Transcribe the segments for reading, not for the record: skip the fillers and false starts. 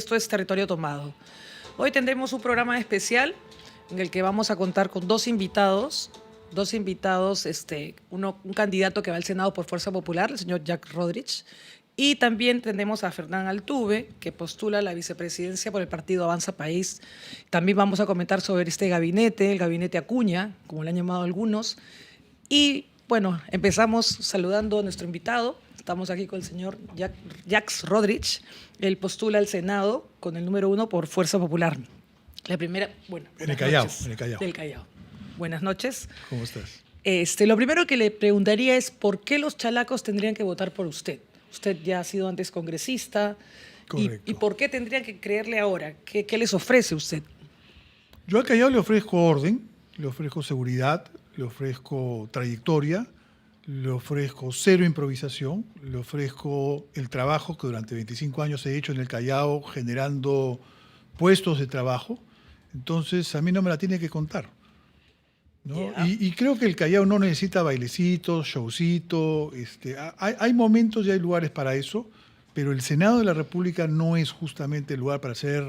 esto es Territorio Tomado. Hoy tendremos un programa especial en el que vamos a contar con dos invitados, un candidato que va al Senado por Fuerza Popular, el señor Jacques Rodríguez, y también tendremos a Fernán Altuve, que postula la vicepresidencia por el partido Avanza País. También vamos a comentar sobre este gabinete, el gabinete Acuña, como le han llamado algunos. Y bueno, empezamos saludando a nuestro invitado. Estamos aquí con el señor Jacques Rodríguez. Él postula al Senado con el número 1 por Fuerza Popular. La primera, bueno, en el Callao. Del Callao. Buenas noches. ¿Cómo estás? Lo primero que le preguntaría es ¿por qué los chalacos tendrían que votar por usted? Usted ya ha sido antes congresista. Correcto. ¿Y por qué tendrían que creerle ahora? ¿Qué les ofrece usted? Yo al Callao le ofrezco orden, le ofrezco seguridad, le ofrezco trayectoria, le ofrezco cero improvisación, le ofrezco el trabajo que durante 25 años he hecho en el Callao generando puestos de trabajo. Entonces a mí no me la tiene que contar, ¿no? Yeah. Y creo que el Callao no necesita bailecitos, showcito. Hay momentos y hay lugares para eso, pero el Senado de la República no es justamente el lugar para hacer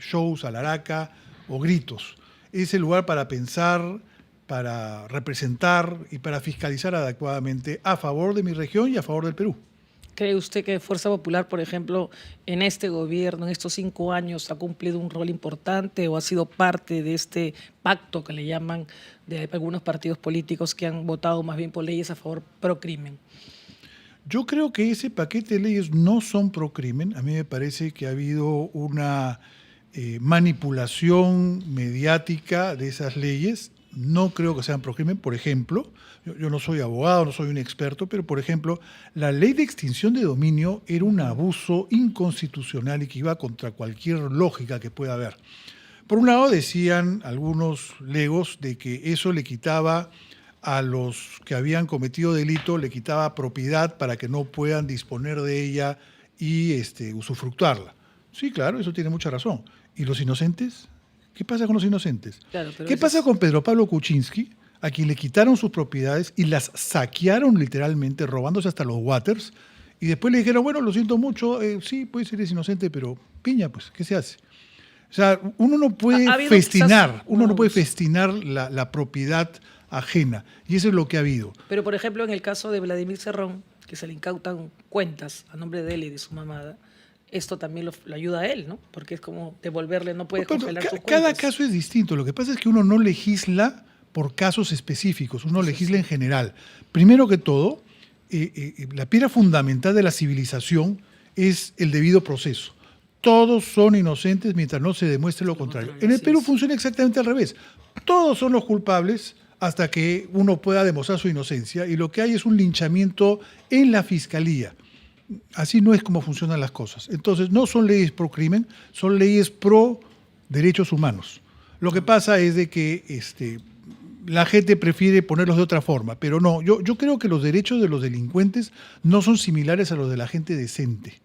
shows a la araca o gritos. Es el lugar para pensar, para representar y para fiscalizar adecuadamente a favor de mi región y a favor del Perú. ¿Cree usted que Fuerza Popular, por ejemplo, en este gobierno, en estos 5 años, ha cumplido un rol importante o ha sido parte de este pacto que le llaman de algunos partidos políticos que han votado más bien por leyes a favor pro crimen? Yo creo que ese paquete de leyes no son pro crimen. A mí me parece que ha habido una manipulación mediática de esas leyes. No creo que sean pro crimen. Por ejemplo, yo no soy abogado, no soy un experto, pero por ejemplo, la ley de extinción de dominio era un abuso inconstitucional y que iba contra cualquier lógica que pueda haber. Por un lado decían algunos legos de que eso le quitaba a los que habían cometido delito, le quitaba propiedad para que no puedan disponer de ella y usufructuarla. Sí, claro, eso tiene mucha razón. ¿Y los inocentes? ¿Qué pasa con los inocentes? Claro, ¿Qué pasa con Pedro Pablo Kuczynski, a quien le quitaron sus propiedades y las saquearon literalmente, robándose hasta los waters? Y después le dijeron, bueno, lo siento mucho, sí, pues eres inocente, pero piña, pues, ¿qué se hace? O sea, uno no puede festinar, la propiedad ajena, y eso es lo que ha habido. Pero, por ejemplo, en el caso de Vladimir Cerrón, que se le incautan cuentas a nombre de él y de su mamada, esto también lo ayuda a él, ¿no? Porque es como devolverle, no puedes congelar sus cuentas. Cada caso es distinto. Lo que pasa es que uno no legisla por casos específicos, uno legisla en general. Primero que todo, la piedra fundamental de la civilización es el debido proceso. Todos son inocentes mientras no se demuestre lo contrario. En el Perú funciona exactamente al revés. Todos son los culpables hasta que uno pueda demostrar su inocencia, y lo que hay es un linchamiento en la fiscalía. Así no es como funcionan las cosas. Entonces, no son leyes pro crimen, son leyes pro derechos humanos. Lo que pasa es de que la gente prefiere ponerlos de otra forma, pero no, yo creo que los derechos de los delincuentes no son similares a los de la gente decente.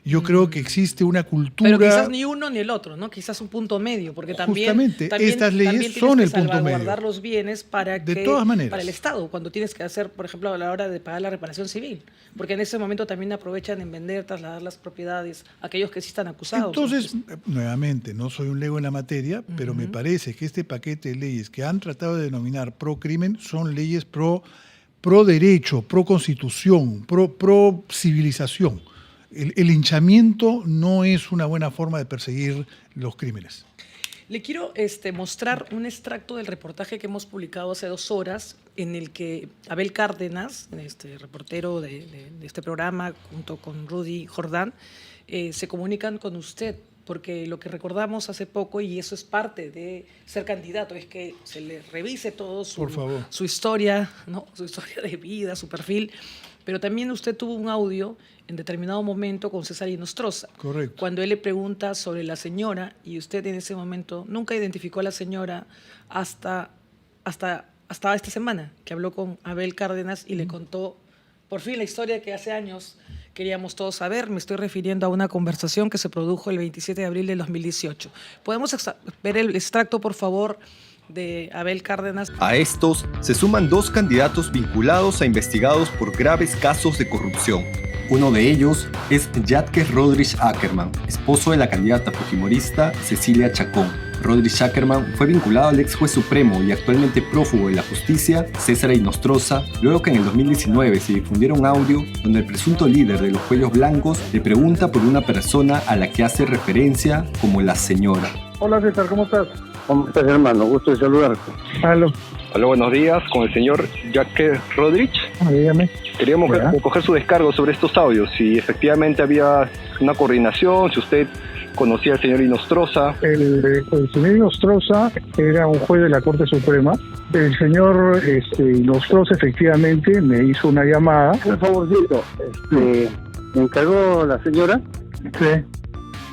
Yo creo que existe una cultura... Pero quizás ni uno ni el otro, ¿no? Quizás un punto medio, porque también estas leyes son el punto medio. Salvaguardar los bienes para el Estado, cuando tienes que hacer, por ejemplo, a la hora de pagar la reparación civil, porque en ese momento también aprovechan en vender, trasladar las propiedades a aquellos que sí están acusados. Entonces, nuevamente, no soy un lego en la materia, pero me parece que este paquete de leyes que han tratado de denominar pro crimen son leyes pro derecho, pro constitución, pro civilización. El linchamiento no es una buena forma de perseguir los crímenes. Le quiero mostrar un extracto del reportaje que hemos publicado hace 2 horas, en el que Abel Cárdenas, reportero de este programa, junto con Rudy Jordán, se comunican con usted, porque lo que recordamos hace poco, y eso es parte de ser candidato, es que se le revise todo su historia, ¿no? Su historia de vida, su perfil, pero también usted tuvo un audio en determinado momento con César Inostroza. Correcto. Cuando él le pregunta sobre la señora, y usted en ese momento nunca identificó a la señora hasta esta semana, que habló con Abel Cárdenas y le contó por fin la historia que hace años queríamos todos saber. Me estoy refiriendo a una conversación que se produjo el 27 de abril de 2018. ¿Podemos ver el extracto, por favor, de Abel Cárdenas? A estos se suman 2 candidatos vinculados a investigados por graves casos de corrupción. Uno de ellos es Jacques Rodríguez Ackerman, esposo de la candidata fujimorista Cecilia Chacón. Rodríguez Ackerman fue vinculado al ex juez supremo y actualmente prófugo de la justicia, César Inostroza, luego que en el 2019 se difundiera un audio donde el presunto líder de los cuellos blancos le pregunta por una persona a la que hace referencia como la señora. Hola César, ¿cómo estás? ¿Cómo estás, hermano? Gusto de saludarte. Aló. Hola, buenos días, con el señor Jacques Rodríguez. Dígame. Queríamos coger su descargo sobre estos audios, si efectivamente había una coordinación, si usted conocía al señor Inostroza. El señor Inostroza era un juez de la Corte Suprema. El señor Inostroza efectivamente me hizo una llamada. Un favorcito, me encargó la señora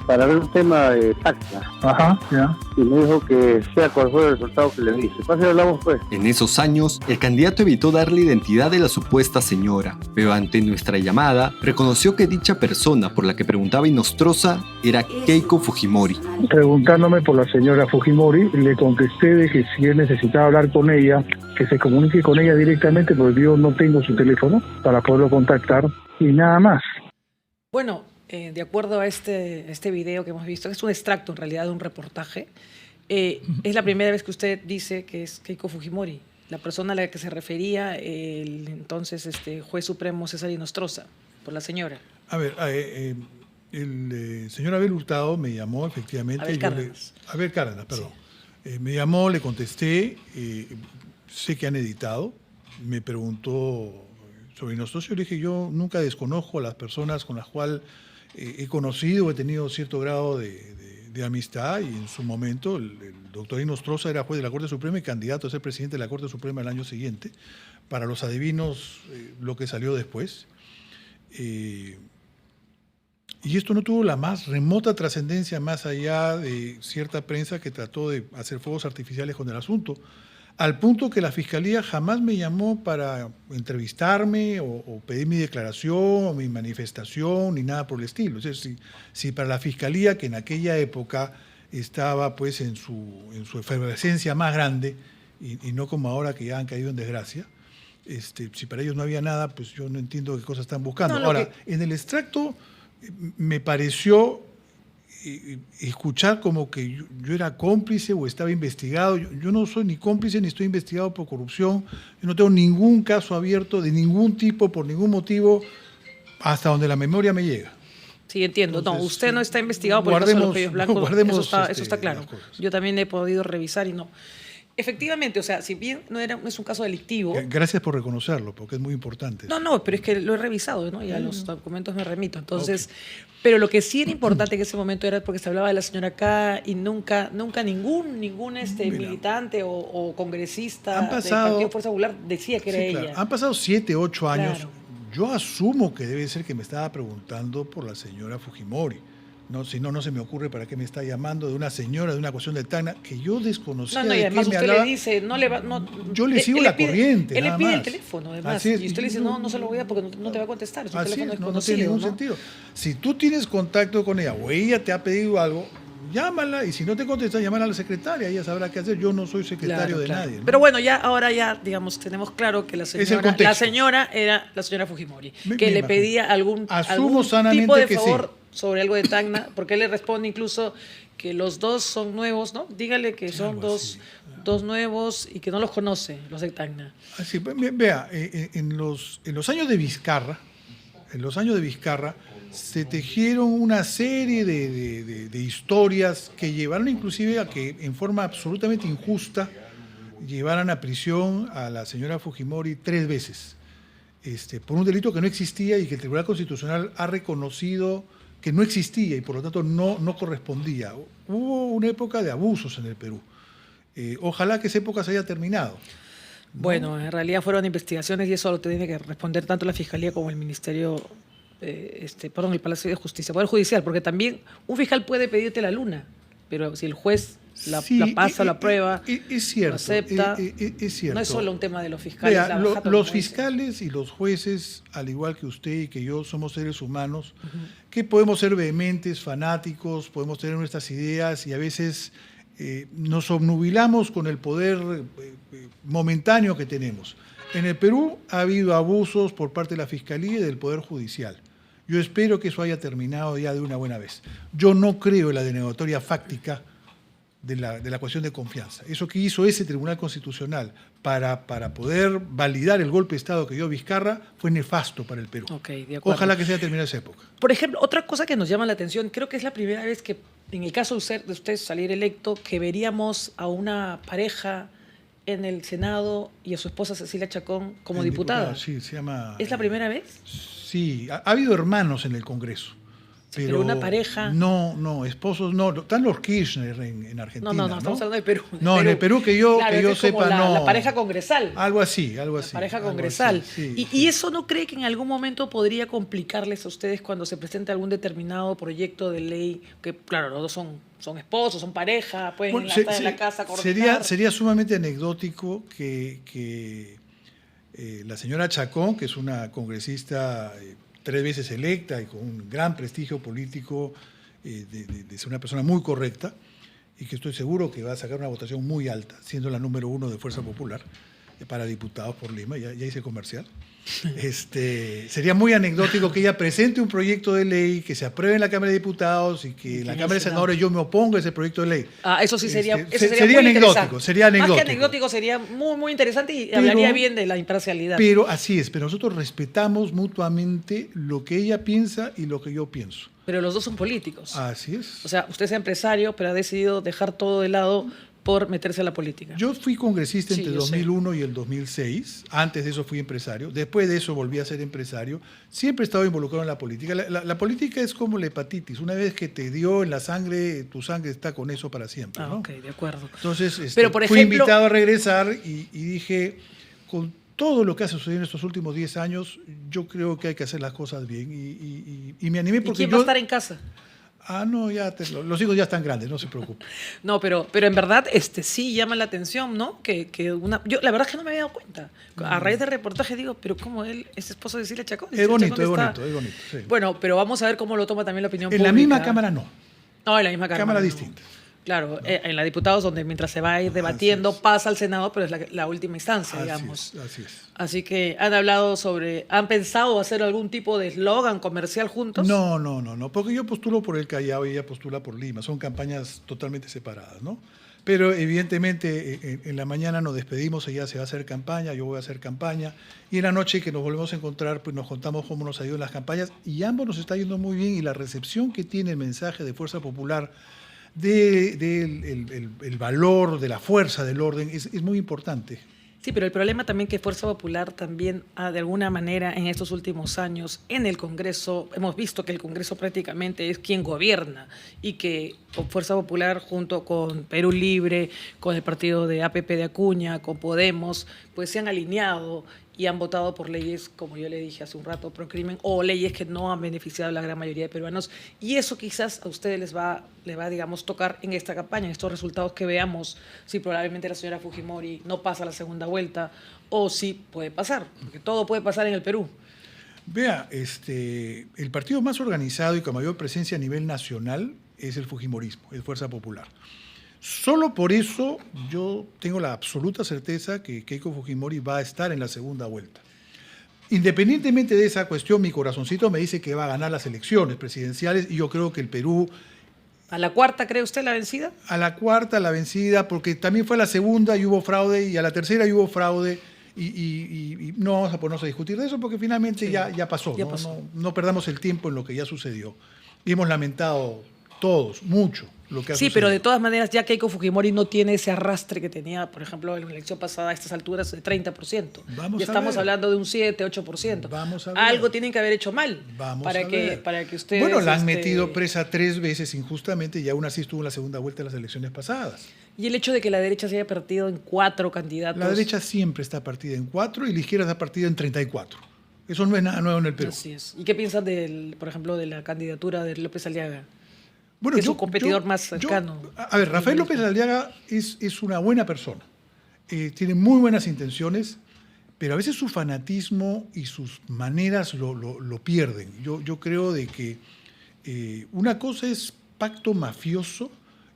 para ver un tema de taxa. Ajá, ya. Y me dijo que sea cual fue el resultado que le dice. Pase, hablamos pues. En esos años, el candidato evitó darle identidad de la supuesta señora, pero ante nuestra llamada, reconoció que dicha persona por la que preguntaba Inostroza era Keiko Fujimori. Preguntándome por la señora Fujimori, le contesté de que si él necesitaba hablar con ella, que se comunique con ella directamente, porque yo no tengo su teléfono para poderlo contactar, y nada más. Bueno, de acuerdo a este video que hemos visto, que es un extracto en realidad de un reportaje, es la primera vez que usted dice que es Keiko Fujimori, la persona a la que se refería el entonces juez supremo César Inostroza, por la señora. A ver, el señor Abel Hurtado me llamó, efectivamente. Abel Cárdenas, perdón. Sí. Me llamó, le contesté, sé que han editado, me preguntó sobre Inostroza. Yo le dije, yo nunca desconozco a las personas con las cuales he conocido, he tenido cierto grado de amistad, y en su momento el doctor Inostroza era juez de la Corte Suprema y candidato a ser presidente de la Corte Suprema el año siguiente. Para los adivinos, lo que salió después. Y esto no tuvo la más remota trascendencia más allá de cierta prensa que trató de hacer fuegos artificiales con el asunto, al punto que la Fiscalía jamás me llamó para entrevistarme o pedir mi declaración o mi manifestación ni nada por el estilo. Es decir, si para la Fiscalía, que en aquella época estaba pues en su efervescencia más grande y no como ahora que ya han caído en desgracia, si para ellos no había nada, pues yo no entiendo qué cosas están buscando. Ahora, en el extracto me pareció escuchar como que yo era cómplice o estaba investigado. Yo no soy ni cómplice ni estoy investigado por corrupción. Yo no tengo ningún caso abierto de ningún tipo, por ningún motivo, hasta donde la memoria me llega. Sí, entiendo. Entonces, no, usted no está investigado por el caso de los cuellos blancos. Eso está claro. Yo también he podido revisar y no. Efectivamente, o sea, si bien no es un caso delictivo... Gracias por reconocerlo, porque es muy importante. No, pero es que lo he revisado, ¿no? Y a los documentos me remito. Entonces, pero lo que sí era importante en ese momento era porque se hablaba de la señora K y nunca ningún militante o congresista del Partido Fuerza Popular decía que era ella. Claro. Han pasado 7, 8 años. Claro. Yo asumo que debe ser que me estaba preguntando por la señora Fujimori. No, si no se me ocurre para qué me está llamando de una señora, de una cuestión de Tacna, que yo desconocía. No, y además usted le dice, yo le sigo la corriente. Él le pide el teléfono, además. Y usted le dice, no se lo voy a porque no te va a contestar. Su teléfono es conocido, no tiene ningún sentido. Si tú tienes contacto con ella o ella te ha pedido algo, llámala, y si no te contesta, llámala a la secretaria, ella sabrá qué hacer. Yo no soy secretario de nadie, ¿no? Pero bueno, ahora ya, digamos, tenemos claro que la señora era la señora Fujimori, que le pedía algún tipo de favor sobre algo de Tacna, porque él le responde incluso que los dos son nuevos, ¿no? Dígale que son dos nuevos y que no los conoce, los de Tacna. Así, vea, en los años de Vizcarra, se tejieron una serie de historias que llevaron inclusive a que en forma absolutamente injusta llevaran a prisión a la señora Fujimori 3 veces, por un delito que no existía y que el Tribunal Constitucional ha reconocido que no existía y por lo tanto no correspondía. Hubo una época de abusos en el Perú. Ojalá que esa época se haya terminado, ¿no? Bueno, en realidad fueron investigaciones y eso lo tiene que responder tanto la Fiscalía como el Ministerio, el Palacio de Justicia, Poder Judicial, porque también un fiscal puede pedirte la luna, pero si el juez la pasa, la prueba, es cierto, lo acepta, es cierto. No es solo un tema de los fiscales. Vea, los fiscales y los jueces, al igual que usted y que yo, somos seres humanos, que podemos ser vehementes, fanáticos, podemos tener nuestras ideas y a veces nos obnubilamos con el poder momentáneo que tenemos. En el Perú ha habido abusos por parte de la Fiscalía y del Poder Judicial. Yo espero que eso haya terminado ya de una buena vez. Yo no creo en la denegatoria fáctica de la cuestión de confianza. Eso que hizo ese Tribunal Constitucional para poder validar el golpe de Estado que dio Vizcarra fue nefasto para el Perú. Okay, de acuerdo. Ojalá que se haya terminado esa época. Por ejemplo, otra cosa que nos llama la atención, creo que es la primera vez que, en el caso de usted salir electo, que veríamos a una pareja en el Senado y a su esposa Cecilia Chacón como diputada. Sí, se llama... ¿Es la primera vez? Sí, ha habido hermanos en el Congreso. Sí, pero una pareja... No, esposos no. Están los Kirchner en Argentina. No, estamos hablando de Perú. No, en el Perú que yo es sepa, como no. La pareja congresal. Algo así. La pareja congresal. Sí, ¿Y eso no cree que en algún momento podría complicarles a ustedes cuando se presente algún determinado proyecto de ley? Que, claro, los dos son esposos, son pareja, pueden estar en la casa coordinar. Sería sumamente anecdótico que la señora Chacón, que es una congresista 3 veces electa y con un gran prestigio político, de ser una persona muy correcta, y que estoy seguro que va a sacar una votación muy alta, siendo la número 1 de Fuerza Popular para diputados por Lima, ya hice comercial. Sería muy anecdótico que ella presente un proyecto de ley, que se apruebe en la Cámara de Diputados y que en la Cámara de Senadores yo me oponga a ese proyecto de ley. Eso sí sería, sería muy anecdótico. Sería anecdótico. Más que anecdótico, sería muy, muy interesante y hablaría bien de la imparcialidad. Pero así es, pero nosotros respetamos mutuamente lo que ella piensa y lo que yo pienso. Pero los dos son políticos. Así es. O sea, usted es empresario, pero ha decidido dejar todo de lado por meterse a la política. Yo fui congresista entre Sí, 2001 y el 2006. Antes de eso fui empresario. Después de eso volví a ser empresario. Siempre he estado involucrado en la política. La política es como la hepatitis. Una vez que te dio en la sangre, tu sangre está con eso para siempre, ¿no? Ok, de acuerdo. Entonces, Pero, por fui ejemplo, invitado a regresar y dije, con todo lo que ha sucedido en estos últimos 10 años, yo creo que hay que hacer las cosas bien. Y me animé porque ¿y quién va a estar en casa? No, los hijos ya están grandes, no se preocupen. No, pero en verdad sí llama la atención, ¿no? Yo la verdad es que no me había dado cuenta. A raíz del reportaje digo, pero ¿cómo él es esposo de Cecilia Chacón? Es bonito. Sí. Bueno, pero vamos a ver cómo lo toma también la opinión pública. En la misma Cámara no. No, en la misma Cámara. Cámara no. distinta. Claro, en la diputados donde mientras se va a ir debatiendo pasa al Senado, pero es la última instancia, digamos. Así es. Así que ¿han pensado hacer algún tipo de eslogan comercial juntos? No, porque yo postulo por el Callao y ella postula por Lima, son campañas totalmente separadas, ¿no? Pero evidentemente en la mañana nos despedimos, ella se va a hacer campaña, yo voy a hacer campaña, y en la noche que nos volvemos a encontrar, pues nos contamos cómo nos ha ido en las campañas, y ambos nos está yendo muy bien, y la recepción que tiene el mensaje de Fuerza Popular el valor de la fuerza del orden es muy importante. Sí, pero el problema también que Fuerza Popular también de alguna manera en estos últimos años en el Congreso, hemos visto que el Congreso prácticamente es quien gobierna y que Fuerza Popular junto con Perú Libre, con el partido de APP de Acuña, con Podemos, pues se han alineado y han votado por leyes, como yo le dije hace un rato, pro crimen, o leyes que no han beneficiado a la gran mayoría de peruanos. Y eso quizás a ustedes les va digamos, tocar en esta campaña, en estos resultados que veamos, si probablemente la señora Fujimori no pasa la segunda vuelta, o si puede pasar, porque todo puede pasar en el Perú. Vea, el partido más organizado y con mayor presencia a nivel nacional es el Fujimorismo, es Fuerza Popular. Solo por eso yo tengo la absoluta certeza que Keiko Fujimori va a estar en la segunda vuelta. Independientemente de esa cuestión, mi corazoncito me dice que va a ganar las elecciones presidenciales y yo creo que el Perú... ¿A la cuarta cree usted la vencida? A la cuarta la vencida, porque también fue a la segunda y hubo fraude, y a la tercera y hubo fraude, y no vamos a ponernos a discutir de eso porque finalmente sí, ya pasó. Ya pasó. No perdamos el tiempo en lo que ya sucedió. Y hemos lamentado todos, mucho, lo que ha sucedido. Pero de todas maneras ya Keiko Fujimori no tiene ese arrastre que tenía, por ejemplo, en la elección pasada a estas alturas de 30%. Ya estamos hablando de un 7, 8%. Vamos a ver. Algo tienen que haber hecho mal para que ustedes... Bueno, la han metido presa 3 veces injustamente y aún así estuvo en la segunda vuelta de las elecciones pasadas. Y el hecho de que la derecha se haya partido en 4 candidatos... La derecha siempre está partida en 4 y la izquierda está partida en 34. Eso no es nada nuevo en el Perú. Así es. ¿Y qué piensan, por ejemplo, de la candidatura de López Aliaga? Bueno, que es un competidor más cercano. Rafael López Aliaga es una buena persona. Tiene muy buenas intenciones, pero a veces su fanatismo y sus maneras lo pierden. Yo creo de que una cosa es pacto mafioso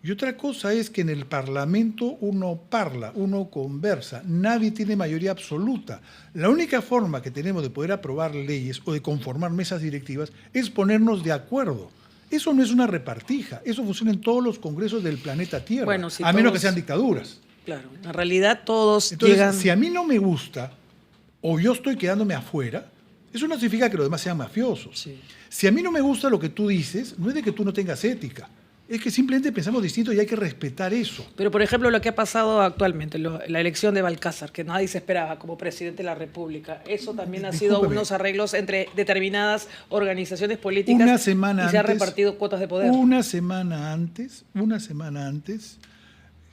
Y otra cosa es que en el Parlamento uno parla, uno conversa, nadie tiene mayoría absoluta. La única forma que tenemos de poder aprobar leyes o de conformar mesas directivas es ponernos de acuerdo. Eso no es una repartija, eso funciona en todos los congresos del planeta Tierra, Bueno, si a menos todos- que sean dictaduras. Claro, en realidad todos Entonces, llegan... si a mí no me gusta o yo estoy quedándome afuera, eso no significa que los demás sean mafiosos. Sí. Si a mí no me gusta lo que tú dices, no es de que tú no tengas ética, es que simplemente pensamos distinto y hay que respetar eso. Pero, por ejemplo, lo que ha pasado actualmente, la elección de Balcázar, que nadie se esperaba como presidente de la República, eso también ha sido Discúlpame. unos arreglos entre determinadas organizaciones políticas Una semana y se ha antes, repartido cuotas de poder. Una semana antes,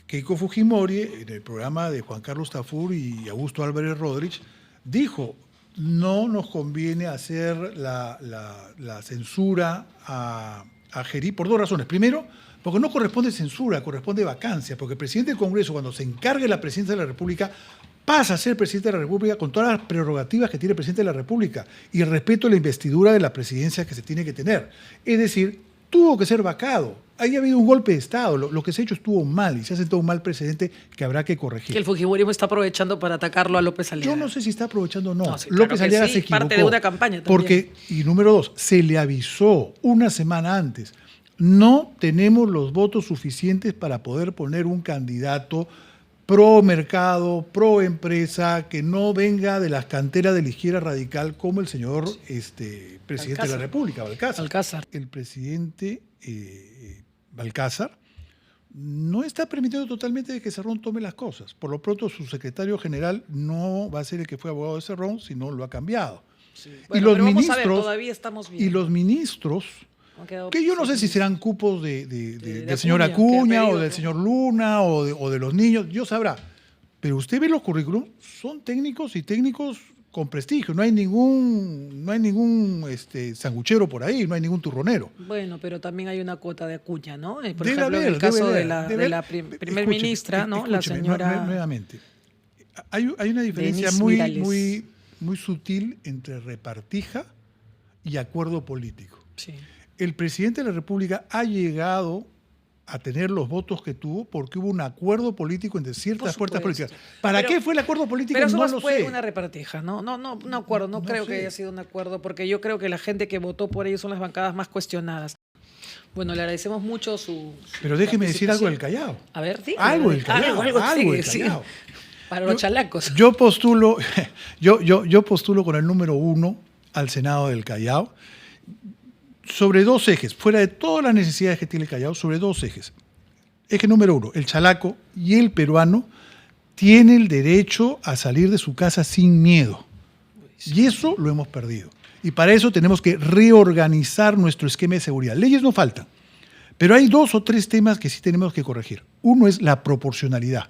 Keiko Fujimori, en el programa de Juan Carlos Tafur y Augusto Álvarez Rodríguez, dijo: no nos conviene hacer la censura a Gerí por dos razones. Primero, porque no corresponde censura, corresponde vacancia, porque el presidente del Congreso, cuando se encargue la presidencia de la República, pasa a ser presidente de la República con todas las prerrogativas que tiene el presidente de la República y respeto a la investidura de la presidencia que se tiene que tener. Es decir, tuvo que ser vacado. Ahí ha habido un golpe de Estado. Lo que se ha hecho estuvo mal y se ha sentado un mal precedente que habrá que corregir. Que el Fujimorismo está aprovechando para atacarlo a López Aliaga. Yo no sé si está aprovechando o no. No, sí, claro López que Aliaga sí, se equivocó. parte de una campaña también. Porque, y número dos, se le avisó una semana antes. No tenemos los votos suficientes para poder poner un candidato pro mercado, pro empresa, que no venga de las canteras de la izquierda radical como el señor presidente de la República, Balcázar. El presidente Balcázar no está permitiendo totalmente que Cerrón tome las cosas. Por lo pronto, su secretario general no va a ser el que fue abogado de Cerrón, sino lo ha cambiado. Sí. Y Bueno, los pero vamos a ver, ministros, todavía estamos bien. y los ministros, Han quedado que yo no sé si seguros. serán cupos del Acuña, señor que ha Acuña o pedido, del ¿no? señor Luna o de los niños, Dios sabrá. Pero usted ve los currículums, son técnicos y técnicos con prestigio. No hay ningún sanguchero por ahí, no hay ningún turronero. Bueno, pero también hay una cuota de Acuña, ¿no? Por Debe ejemplo, haber, en el caso debe de la, haber, de la escúcheme, primer ministra, ¿no? La escúcheme, señora... Nuevamente, hay una diferencia Denise Miralles. muy sutil entre repartija y acuerdo político. Sí. El presidente de la República ha llegado a tener los votos que tuvo porque hubo un acuerdo político entre ciertas Por fuerzas supuesto. políticas. ¿Para Pero- qué fue el acuerdo político? Pero eso No más lo fue sé. una repartija, ¿no? No acuerdo, no creo que sé. haya sido un acuerdo, porque yo creo que la gente que votó por ellos son las bancadas más cuestionadas. Bueno, le agradecemos mucho su Pero déjeme decir algo del participación. Callao. A ver, sí. Algo del Callao, Algo algo del sí, Callao. para los chalacos. Yo postulo, yo postulo con el número 1 al Senado del Callao sobre dos ejes, fuera de todas las necesidades que tiene el Callao, sobre dos ejes. Eje número 1, el chalaco y el peruano tiene el derecho a salir de su casa sin miedo. Y eso lo hemos perdido. Y para eso tenemos que reorganizar nuestro esquema de seguridad. Leyes no faltan, pero hay 2 o 3 temas que sí tenemos que corregir. Uno es la proporcionalidad.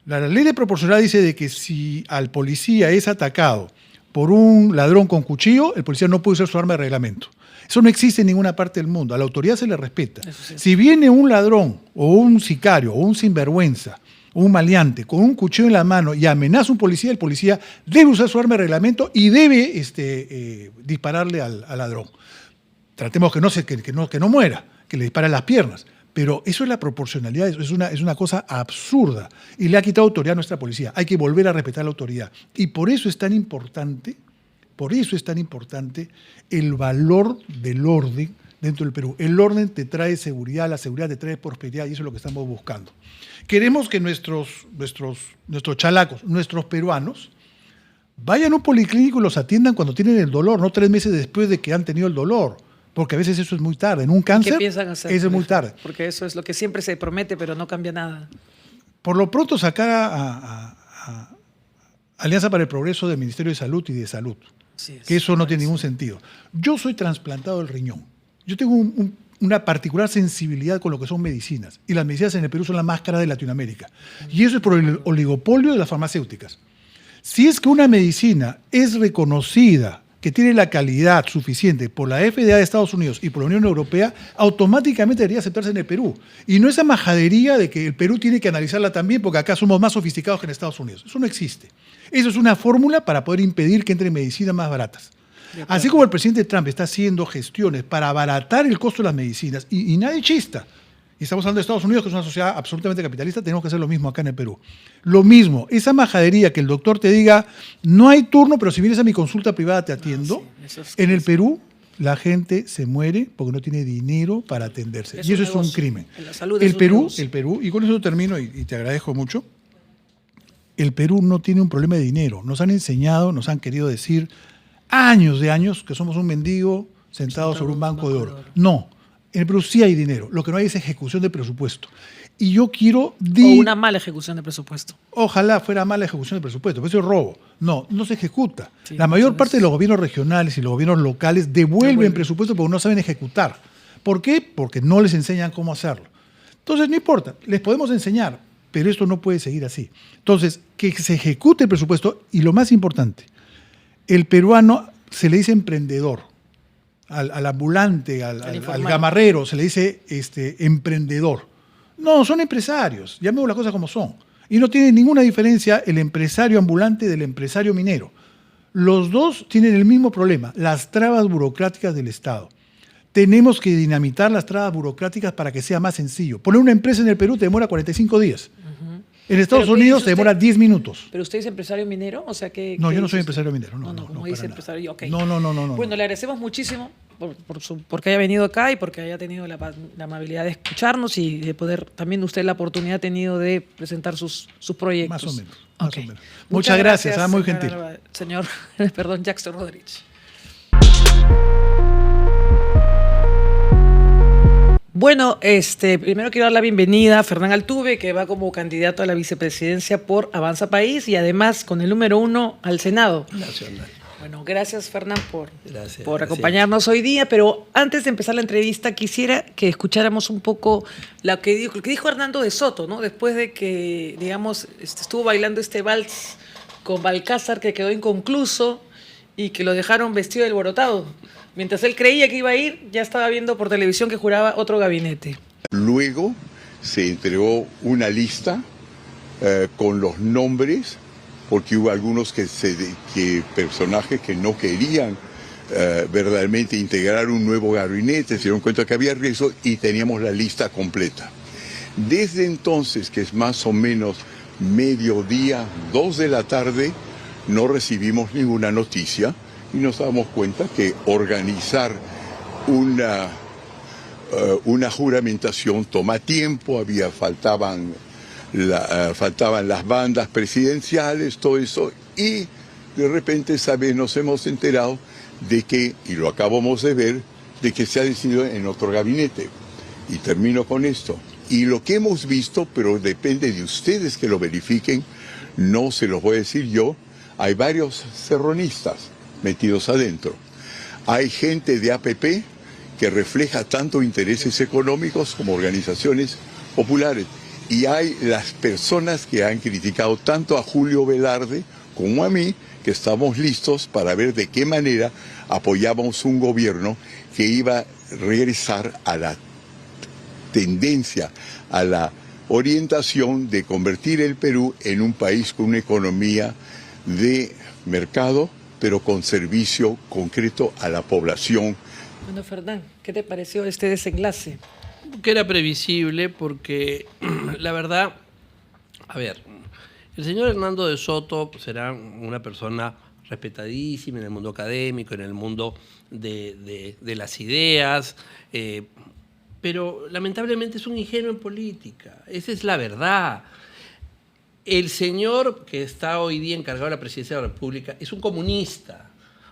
La ley de proporcionalidad dice de que si al policía es atacado por un ladrón con cuchillo, el policía no puede usar su arma de reglamento. Eso no existe en ninguna parte del mundo. A la autoridad se le respeta. Sí. Si viene un ladrón o un sicario o un sinvergüenza o un maleante con un cuchillo en la mano y amenaza a un policía, el policía debe usar su arma de reglamento y debe dispararle al ladrón. Tratemos que no muera, que le dispare las piernas. Pero eso es la proporcionalidad, es una cosa absurda y le ha quitado autoridad a nuestra policía. Hay que volver a respetar la autoridad. Y por eso es tan importante el valor del orden dentro del Perú. El orden te trae seguridad, la seguridad te trae prosperidad y eso es lo que estamos buscando. Queremos que nuestros chalacos, nuestros peruanos, vayan a un policlínico y los atiendan cuando tienen el dolor, no 3 meses después de que han tenido el dolor. Porque a veces eso es muy tarde. En un cáncer, ¿Qué piensan hacer? eso es muy tarde. Porque eso es lo que siempre se promete, pero no cambia nada. Por lo pronto, sacar a Alianza para el Progreso del Ministerio de Salud y de Salud, que eso no tiene ningún sentido. Yo soy trasplantado del riñón. Yo tengo una particular sensibilidad con lo que son medicinas. Y las medicinas en el Perú son las más caras de Latinoamérica. Y eso es por el oligopolio de las farmacéuticas. Si es que una medicina es reconocida que tiene la calidad suficiente por la FDA de Estados Unidos y por la Unión Europea, automáticamente debería aceptarse en el Perú. Y no esa majadería de que el Perú tiene que analizarla también porque acá somos más sofisticados que en Estados Unidos. Eso no existe. Eso es una fórmula para poder impedir que entren medicinas más baratas. Así como el presidente Trump está haciendo gestiones para abaratar el costo de las medicinas, y nadie chista, y estamos hablando de Estados Unidos, que es una sociedad absolutamente capitalista, tenemos que hacer lo mismo acá en el Perú. Lo mismo, esa majadería que el doctor te diga, no hay turno, pero si vienes a mi consulta privada te atiendo. Eso es En el Perú, la gente se muere porque no tiene dinero para atenderse. Y eso es un crimen. La salud es un negocio. El Perú, y con eso termino y te agradezco mucho, el Perú no tiene un problema de dinero. Nos han enseñado, nos han querido decir años de años que somos un mendigo sentado sobre un banco de oro. No, en el Perú sí hay dinero. Lo que no hay es ejecución de presupuesto. Y yo quiero... O una mala ejecución de presupuesto. Ojalá fuera mala ejecución de presupuesto, pero eso es robo. No, no se ejecuta. Sí, la mayor entonces- parte de los gobiernos regionales y los gobiernos locales devuelven presupuesto porque no saben ejecutar. ¿Por qué? Porque no les enseñan cómo hacerlo. Entonces, no importa, les podemos enseñar, pero esto no puede seguir así. Entonces, que se ejecute el presupuesto y lo más importante, el peruano se le dice emprendedor. Al ambulante, al informal. gamarrero, se le dice emprendedor. No, son empresarios, llamemos las cosas como son. Y no tiene ninguna diferencia el empresario ambulante del empresario minero. Los dos tienen el mismo problema, las trabas burocráticas del Estado. Tenemos que dinamitar las trabas burocráticas para que sea más sencillo. Poner una empresa en el Perú te demora 45 días. En Estados ¿Pero qué Unidos dice te demora usted? 10 minutos. ¿Pero usted es empresario minero? O sea, que No, yo no soy empresario minero. No, No, como para dice nada. empresario, ok. No. Bueno, le agradecemos muchísimo porque haya venido acá y porque haya tenido la amabilidad de escucharnos y de poder, también usted la oportunidad ha tenido de presentar sus proyectos. Más o menos. Ok. Más o menos. Muchas gracias, muy gentil. Señor, perdón, Jackson Rodríguez. Bueno, primero quiero dar la bienvenida a Fernán Altuve, que va como candidato a la vicepresidencia por Avanza País y además con el número 1 al Senado. Nacional. Bueno, gracias Fernán por Gracias. acompañarnos hoy día, pero antes de empezar la entrevista quisiera que escucháramos un poco lo que dijo Hernando de Soto, ¿no? Después de que, digamos, estuvo bailando este vals con Balcázar que quedó inconcluso y que lo dejaron vestido de alborotado. Mientras él creía que iba a ir, ya estaba viendo por televisión que juraba otro gabinete. Luego se entregó una lista con los nombres, porque hubo algunos personajes que no querían verdaderamente integrar un nuevo gabinete, se dieron cuenta que había riesgo y teníamos la lista completa. Desde entonces, que es más o menos mediodía, 2 de la tarde, no recibimos ninguna noticia y nos damos cuenta que organizar una juramentación toma tiempo, faltaban las bandas presidenciales, todo eso, y de repente esa vez nos hemos enterado de que, y lo acabamos de ver, de que se ha decidido en otro gabinete. Y termino con esto. Y lo que hemos visto, pero depende de ustedes que lo verifiquen, no se los voy a decir yo, hay varios serronistas metidos adentro. Hay gente de APP que refleja tanto intereses económicos como organizaciones populares. Y hay las personas que han criticado tanto a Julio Velarde como a mí, que estamos listos para ver de qué manera apoyamos un gobierno que iba a regresar a la tendencia, a la orientación de convertir el Perú en un país con una economía de mercado, pero con servicio concreto a la población. Bueno, Fernán, ¿qué te pareció este desenlace? Que era previsible porque, la verdad, a ver, el señor Hernando de Soto será una persona respetadísima en el mundo académico, en el mundo de las ideas, pero lamentablemente es un ingenuo en política. Esa es la verdad. El señor que está hoy día encargado de la presidencia de la República es un comunista.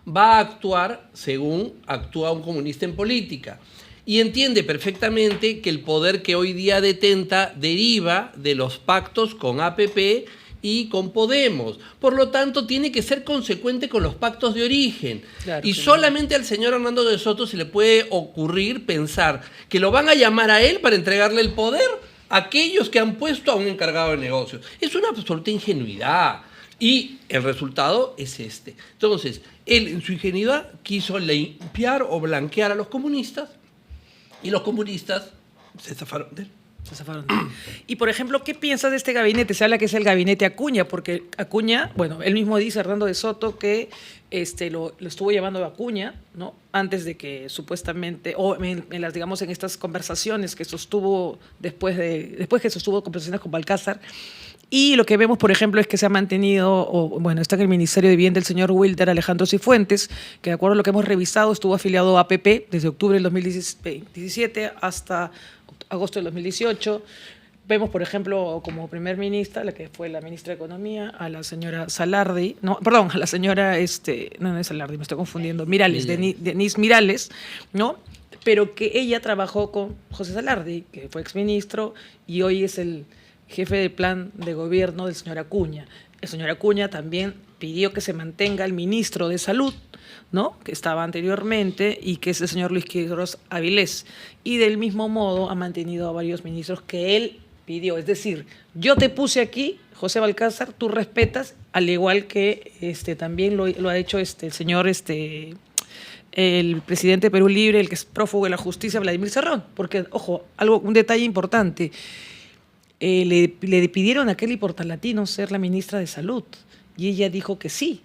Va a actuar según actúa un comunista en política. Y entiende perfectamente que el poder que hoy día detenta deriva de los pactos con APP y con Podemos. Por lo tanto, tiene que ser consecuente con los pactos de origen. Claro, y sí, solamente al señor Hernando de Soto se le puede ocurrir pensar que lo van a llamar a él para entregarle el poder a aquellos que han puesto a un encargado de negocios. Es una absoluta ingenuidad. Y el resultado es este. Entonces, él en su ingenuidad quiso limpiar o blanquear a los comunistas y los comunistas se zafaron de él. Se zafaron. Y, por ejemplo, ¿qué piensas de este gabinete? Se habla que es el gabinete Acuña, porque Acuña, bueno, él mismo dice, Hernando de Soto, que lo estuvo llevando Acuña, ¿no? Antes de que supuestamente, o en estas conversaciones que sostuvo después que sostuvo conversaciones con Balcázar. Y lo que vemos, por ejemplo, es que se ha mantenido, está en el Ministerio de Bien del señor Wilder Alejandro Cifuentes, que de acuerdo a lo que hemos revisado estuvo afiliado a APP desde octubre del 2017 hasta agosto del 2018. Vemos, por ejemplo, como primer ministra, la que fue la ministra de Economía, a la señora Salardi, a la señora, no es Salardi, me estoy confundiendo, Miralles, Denise Miralles, ¿no? Pero que ella trabajó con José Salardi, que fue exministro y hoy es el jefe del plan de gobierno del señor Acuña. El señor Acuña también pidió que se mantenga el ministro de Salud, ¿no? Que estaba anteriormente, y que es el señor Luis Quiroz Avilés. Y del mismo modo ha mantenido a varios ministros que él pidió. Es decir, yo te puse aquí, José Balcázar, tú respetas, al igual que también lo ha hecho el señor el presidente de Perú Libre, el que es prófugo de la justicia, Vladimir Cerrón. Porque, ojo, un detalle importante. Le pidieron a Kelly Portalatino ser la ministra de Salud y ella dijo que sí,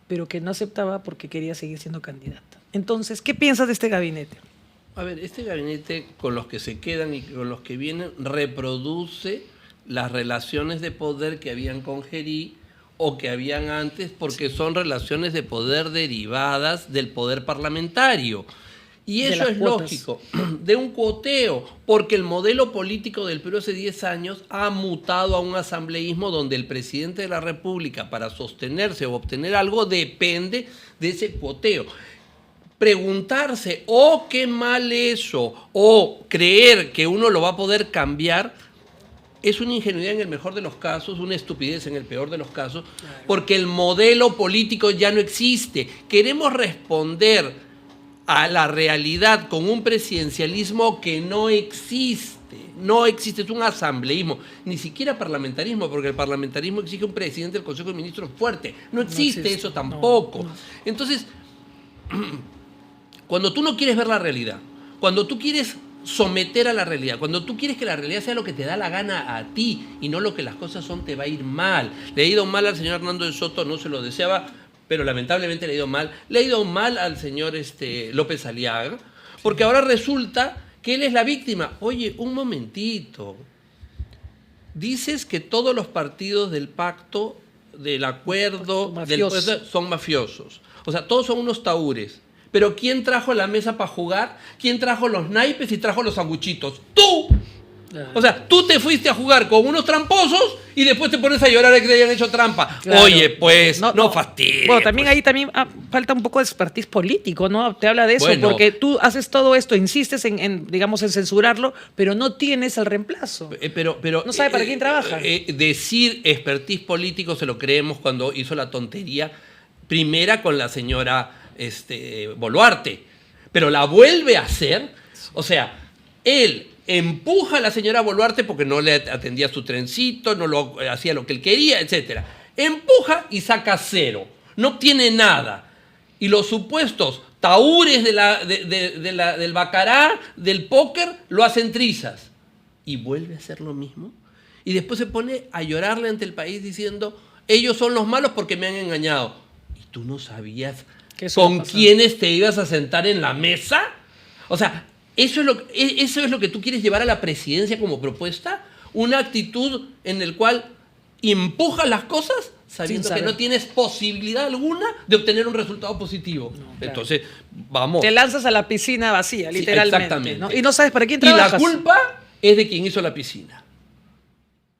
pero que no aceptaba porque quería seguir siendo candidata. Entonces, ¿qué piensas de este gabinete? A ver, este gabinete, con los que se quedan y con los que vienen, reproduce las relaciones de poder que habían con Gerí o que habían antes, porque son relaciones de poder derivadas del poder parlamentario. Y eso es lógico, de un cuoteo, porque el modelo político del Perú hace 10 años ha mutado a un asambleísmo donde el presidente de la República, para sostenerse o obtener algo, depende de ese cuoteo. Preguntarse, qué mal eso, o creer que uno lo va a poder cambiar, es una ingenuidad en el mejor de los casos, una estupidez en el peor de los casos, porque el modelo político ya no existe. Queremos responder a la realidad con un presidencialismo que no existe, es un asambleísmo, ni siquiera parlamentarismo, porque el parlamentarismo exige un presidente del Consejo de Ministros fuerte, no existe eso tampoco. Entonces, cuando tú no quieres ver la realidad, cuando tú quieres someter a la realidad, cuando tú quieres que la realidad sea lo que te da la gana a ti y no lo que las cosas son, te va a ir mal. Le ha ido mal al señor Hernando de Soto, no se lo deseaba, pero lamentablemente le ha ido mal. Le ha ido mal al señor López Aliaga, porque ahora resulta que él es la víctima. Oye, un momentito. Dices que todos los partidos del pacto, del acuerdo, son mafiosos. O sea, todos son unos tahúres. Pero ¿quién trajo la mesa para jugar? ¿Quién trajo los naipes y trajo los sanguchitos? ¡Tú! O sea, tú te fuiste a jugar con unos tramposos y después te pones a llorar de que te hayan hecho trampa. Claro. Oye, pues, no fastidies. Bueno, también ahí falta un poco de expertise político, ¿no? Te habla de eso, porque tú haces todo esto, insistes en censurarlo, pero no tienes el reemplazo. Pero no sabe para quién trabaja. Decir expertise político se lo creemos cuando hizo la tontería primera con la señora Boluarte, pero la vuelve a hacer. O sea, él empuja a la señora Boluarte porque no le atendía su trencito, no hacía lo que él quería, etc. Empuja y saca 0. No obtiene nada. Y los supuestos tahúres del bacará, del póker, lo hacen trizas. Y vuelve a hacer lo mismo. Y después se pone a llorarle ante el país diciendo, ellos son los malos porque me han engañado. ¿Y tú no sabías con quiénes te ibas a sentar en la mesa? O sea, ¿eso es lo que tú quieres llevar a la presidencia como propuesta? Una actitud en la cual empujas las cosas sabiendo que no tienes posibilidad alguna de obtener un resultado positivo. No, claro. Entonces, vamos. Te lanzas a la piscina vacía, literalmente. Exactamente. ¿No? Y no sabes para quién trabajas. Y la culpa es de quien hizo la piscina.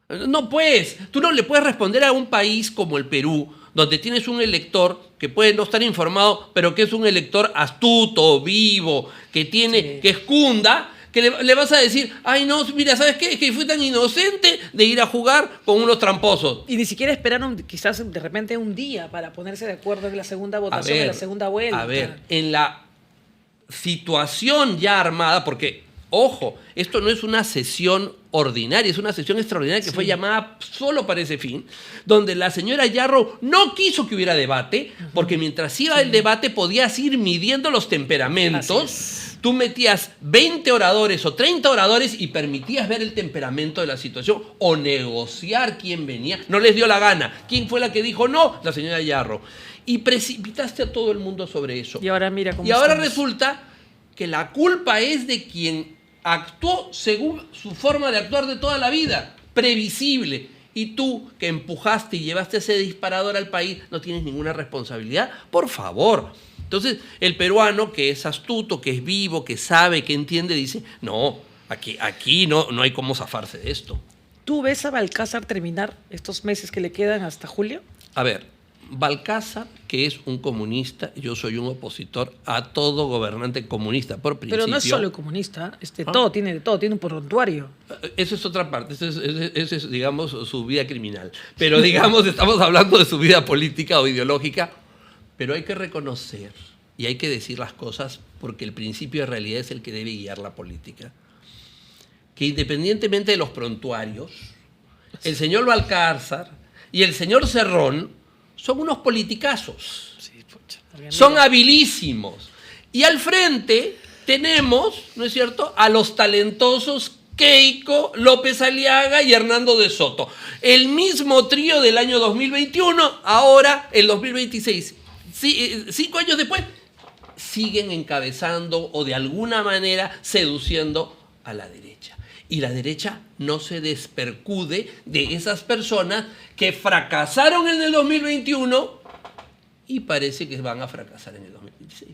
No, pues, tú no le puedes responder a un país como el Perú, donde tienes un elector que puede no estar informado, pero que es un elector astuto, vivo, que es cunda, que le vas a decir, ay no, mira, ¿sabes qué? Es que fui tan inocente de ir a jugar con unos tramposos. Y ni siquiera esperaron quizás de repente un día para ponerse de acuerdo en la segunda votación, en la segunda vuelta. A ver, en la situación ya armada, porque, ojo, esto no es una sesión ordinaria, es una sesión extraordinaria que fue llamada solo para ese fin, donde la señora Yarro no quiso que hubiera debate, porque mientras iba el debate podías ir midiendo los temperamentos Tú metías 20 oradores o 30 oradores y permitías ver el temperamento de la situación o negociar quién venía. No les dio la gana. ¿Quién fue la que dijo no? La señora Yarro. Y precipitaste a todo el mundo sobre eso. Y ahora mira cómo Y ahora estamos. resulta que la culpa es de quien actuó según su forma de actuar de toda la vida, previsible. Y tú, que empujaste y llevaste ese disparador al país, no tienes ninguna responsabilidad. Por favor. Entonces, el peruano, que es astuto, que es vivo, que sabe, que entiende, dice, no, aquí no hay cómo zafarse de esto. ¿Tú ves a Balcázar terminar estos meses que le quedan hasta julio? A ver, Balcázar, que es un comunista, yo soy un opositor a todo gobernante comunista, por principio. Pero no es solo comunista, todo tiene de todo, tiene un prontuario. Esa es otra parte, esa es, digamos, su vida criminal. Pero, digamos, estamos hablando de su vida política o ideológica, pero hay que reconocer y hay que decir las cosas porque el principio de realidad es el que debe guiar la política. Que independientemente de los prontuarios, el señor Balcázar y el señor Cerrón son unos politicazos. Son habilísimos. Y al frente tenemos, ¿no es cierto?, a los talentosos Keiko, López Aliaga y Hernando de Soto. El mismo trío del año 2021, ahora el 2026. 5 años después, siguen encabezando o de alguna manera seduciendo a la derecha. Y la derecha no se despercude de esas personas que fracasaron en el 2021 y parece que van a fracasar en el 2026.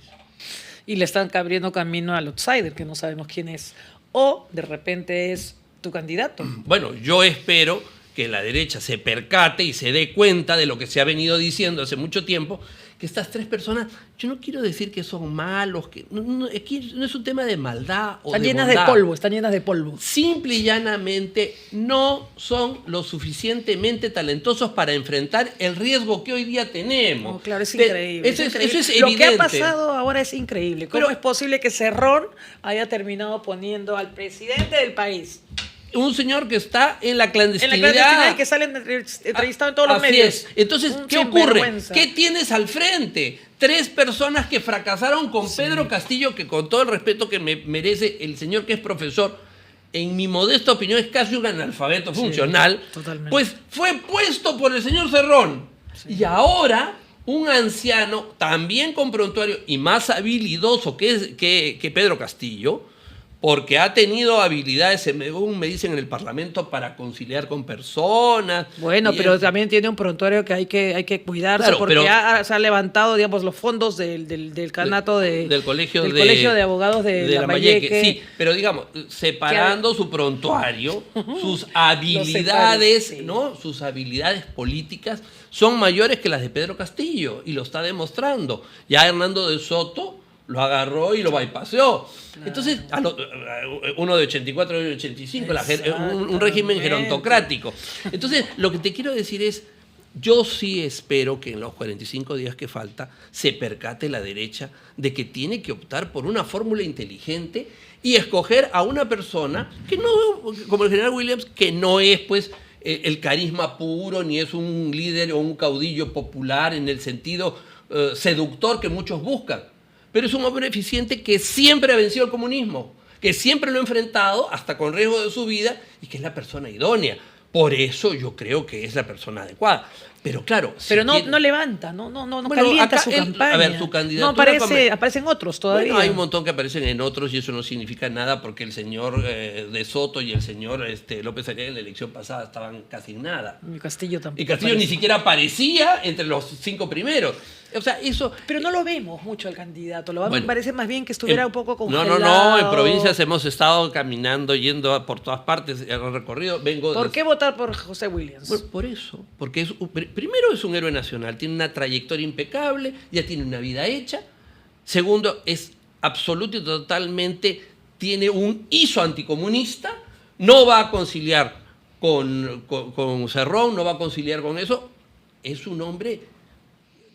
Y le están abriendo camino al outsider, que no sabemos quién es. O de repente es tu candidato. Bueno, yo espero que la derecha se percate y se dé cuenta de lo que se ha venido diciendo hace mucho tiempo, que estas tres personas, yo no quiero decir que son malos, que aquí no es un tema de maldad o están de llenas bondad. de polvo, están llenas de polvo. Simple y llanamente no son lo suficientemente talentosos para enfrentar el riesgo que hoy día tenemos. Oh, claro, es increíble. Eso es evidente. Lo que ha pasado ahora es increíble. ¿Cómo Pero- es posible que Cerrón haya terminado poniendo al presidente del país Un señor que está en la en clandestinidad. la clandestinidad y que sale entrevistado en todos los Así medios? es. Entonces, Un ¿qué ocurre? sinvergüenza. ¿Qué tienes al frente? 3 personas que fracasaron con Pedro Castillo, que con todo el respeto que me merece el señor que es profesor, en mi modesta opinión es casi un analfabeto funcional, totalmente. pues fue puesto por el señor Cerrón. Y ahora un anciano, también con prontuario y más habilidoso que Pedro Castillo, porque ha tenido habilidades, según me dicen en el Parlamento, para conciliar con personas. Bueno, Y pero es- también tiene un prontuario que hay que cuidarse, Claro, porque pero- se ha levantado, digamos, los fondos del canato del colegio de abogados de Lambayeque. Sí, pero digamos, separando su prontuario, sus sectarios, habilidades, sí. ¿no? Sus habilidades políticas son mayores que las de Pedro Castillo y lo está demostrando. Ya Hernando de Soto lo agarró y lo bypaseó. Entonces, uno de 84 y uno de 85, un régimen Exactamente. gerontocrático. Entonces, lo que te quiero decir es, yo sí espero que en los 45 días que falta se percate la derecha de que tiene que optar por una fórmula inteligente y escoger a una persona que no, como el general Williams, que no es pues el carisma puro, ni es un líder o un caudillo popular en el sentido seductor que muchos buscan. Pero es un hombre eficiente que siempre ha vencido el comunismo, que siempre lo ha enfrentado hasta con riesgo de su vida y que es la persona idónea. Por eso yo creo que es la persona adecuada. Pero claro... Pero no tiene- levanta, no Bueno, calienta acá su él- campaña. a ver, su candidatura No aparecen otros todavía. Bueno, hay un montón que aparecen en otros y eso no significa nada porque el señor de Soto y el señor López Aliaga en la elección pasada estaban casi en nada. Y Castillo tampoco. Y Castillo ni aparece. siquiera aparecía entre los 5 primeros. O sea, eso... Pero no lo vemos mucho al candidato. Me Bueno, parece más bien que estuviera un poco congelado. No, en provincias hemos estado caminando, yendo por todas partes, el recorrido, vengo... ¿Por qué votar por José Williams? Por eso, porque primero es un héroe nacional, tiene una trayectoria impecable, ya tiene una vida hecha. Segundo, es absoluto y totalmente, tiene un hizo anticomunista, no va a conciliar con Cerrón, no va a conciliar con eso. Es un hombre